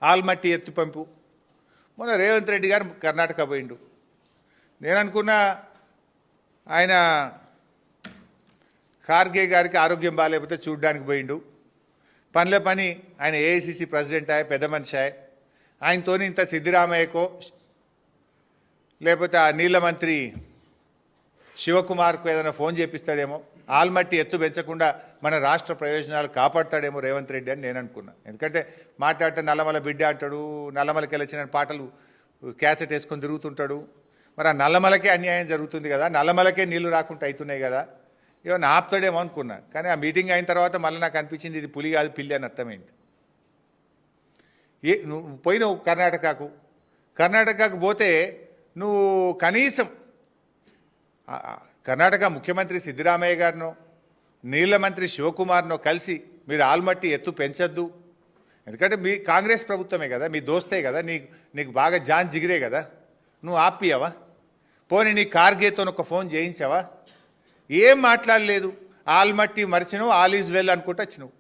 ఆల్మట్టి ఎత్తుపంపు. మొన్న రేవంత్ రెడ్డి గారు కర్ణాటక పోయిండు. నేను అనుకున్నా ఆయన ఖార్గే గారికి ఆరోగ్యం బాగాలేకపోతే చూడ్డానికి పోయిండు. పనిలో పని ఆయన ఏఐసిసి ప్రెసిడెంట్ అయ్యే పెద్ద మనిషి అయ్యే. ఆయనతో ఇంత సిద్ధిరామయ్యకో లేకపోతే ఆ నీళ్ళ మంత్రి శివకుమార్కు ఏదైనా ఫోన్ చేపిస్తాడేమో, ఆల్మట్టి ఎత్తు పెంచకుండా మన రాష్ట్ర ప్రయోజనాలు కాపాడతాడేమో రేవంత్ రెడ్డి అని నేను అనుకున్నా. ఎందుకంటే మాట్లాడితే నల్లమల బిడ్డ అంటాడు, నల్లమలకి వెళ్ళిన పాటలు క్యాసెట్ వేసుకొని తిరుగుతుంటాడు. మరి ఆ నల్లమలకే అన్యాయం జరుగుతుంది కదా, నల్లమలకే నీళ్లు రాకుండా అవుతున్నాయి కదా, ఏమన్నా ఆపుతాడేమో అనుకున్నా. కానీ ఆ మీటింగ్ అయిన తర్వాత మళ్ళీ నాకు అనిపించింది ఇది పులి కాదు పిల్లి అని అర్థమైంది. నువ్వు పోయినావు కర్ణాటకకు పోతే నువ్వు కనీసం కర్ణాటక ముఖ్యమంత్రి సిద్ధిరామయ్య గారినో నీళ్ల మంత్రి శివకుమార్నో కలిసి మీరు ఆల్మట్టి ఎత్తు పెంచొద్దు, ఎందుకంటే మీ కాంగ్రెస్ ప్రభుత్వమే కదా, మీ దోస్తే కదా, నీకు బాగా జాన్ జిగిరే కదా, నువ్వు ఆపియవా? పోనీ నీ ఖార్గేతో ఒక ఫోన్ చేయించావా? ఏం మాట్లాడలేదు. ఆల్మట్టి మరిచినావు, ఆల్ ఈజ్ వెల్ అనుకుంటూ వచ్చినావు.